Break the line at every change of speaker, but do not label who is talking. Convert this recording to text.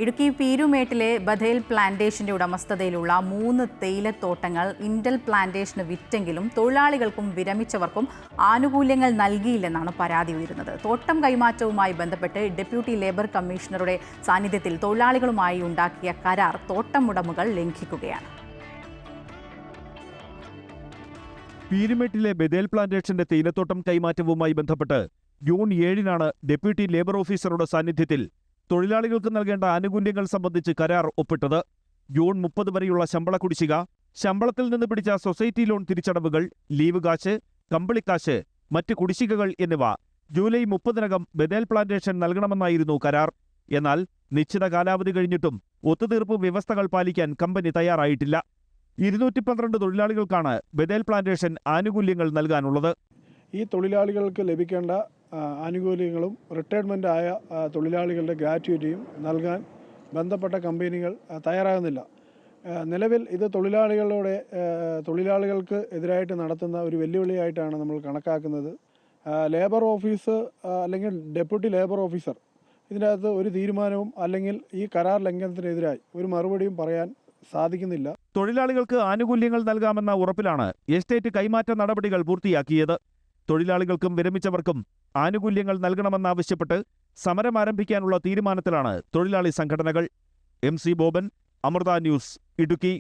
Idukki പീരുമേട്ടിലെ Bethel പ്ലാന്റേഷന്റെ ഉടമസ്ഥതയിലുള്ള 3 തേയിലത്തോട്ടങ്ങൾ Intel plantation വിറ്റെങ്കിലും തൊഴിലാളികൾക്കും വിരമിച്ചവർക്കും ആനുകൂല്യങ്ങൾ നൽകിയില്ലെന്നാണ് പരാതി ഉയരുന്നത്. തോട്ടം കൈമാറ്റവുമായി ബന്ധപ്പെട്ട് ഡെപ്യൂട്ടി ലേബർ കമ്മീഷണറുടെ സാന്നിധ്യത്തിൽ തൊഴിലാളികളുമായി ഉണ്ടാക്കിയ കരാർ തോട്ടം ഉടമകൾ ലംഘിക്കുകയാണ്.
പീരുമേട്ടിലെ ബഥേൽ പ്ലാന്റേഷന്റെ തേയിലത്തോട്ടം കൈമാറ്റവുമായി ബന്ധപ്പെട്ട് ജൂൺ 7-നാണ് ഡെപ്യൂട്ടി ലേബർ ഓഫീസറുടെ സാന്നിധ്യത്തിൽ തൊഴിലാളികൾക്ക് നൽകേണ്ട ആനുകൂല്യങ്ങൾ സംബന്ധിച്ച് കരാർ ഒപ്പിട്ടത്. ജൂൺ 30 വരെയുള്ള ശമ്പള കുടിശ്ശിക, ശമ്പളത്തിൽ നിന്ന് പിടിച്ച സൊസൈറ്റി ലോൺ തിരിച്ചടവുകൾ, ലീവ് കാശ്, കമ്പിളിക്കാശ്, മറ്റ് കുടിശ്ശികകൾ എന്നിവ ജൂലൈ 30-നകം ബഥേൽ പ്ലാന്റേഷൻ നൽകണമെന്നായിരുന്നു കരാർ. എന്നാൽ നിശ്ചിത കാലാവധി കഴിഞ്ഞിട്ടും ഒത്തുതീർപ്പ് വ്യവസ്ഥകൾ പാലിക്കാൻ കമ്പനി തയ്യാറായിട്ടില്ല. 212 തൊഴിലാളികൾക്കാണ് ബഥേൽ പ്ലാന്റേഷൻ ആനുകൂല്യങ്ങൾ നൽകാനുള്ളത്.
ഈ തൊഴിലാളികൾക്ക് ലഭിക്കേണ്ട ആനുകൂല്യങ്ങളും റിട്ടയർമെൻ്റ് ആയ തൊഴിലാളികളുടെ ഗ്രാറ്റുവിറ്റിയും നൽകാൻ ബന്ധപ്പെട്ട കമ്പനികൾ തയ്യാറാകുന്നില്ല. നിലവിൽ ഇത് തൊഴിലാളികൾക്ക് എതിരായിട്ട് നടത്തുന്ന ഒരു വെല്ലുവിളിയായിട്ടാണ് നമ്മൾ കണക്കാക്കുന്നത്. ലേബർ ഓഫീസ് അല്ലെങ്കിൽ ഡെപ്യൂട്ടി ലേബർ ഓഫീസർ ഇതിനകത്ത് ഒരു തീരുമാനവും അല്ലെങ്കിൽ ഈ കരാർ ലംഘനത്തിനെതിരായി ഒരു മറുപടിയും പറയാൻ സാധിക്കുന്നില്ല.
തൊഴിലാളികൾക്ക് ആനുകൂല്യങ്ങൾ നൽകാമെന്ന ഉറപ്പിലാണ് എസ്റ്റേറ്റ് കൈമാറ്റ നടപടികൾ പൂർത്തിയാക്കിയത്. തൊഴിലാളികൾക്കും വിരമിച്ചവർക്കും ആനുകൂല്യങ്ങൾ നൽകണമെന്നാവശ്യപ്പെട്ട് സമരം ആരംഭിക്കാനുള്ള തീരുമാനത്തിലാണ് തൊഴിലാളി സംഘടനകൾ. MC Boban, Amrita news, Idukki.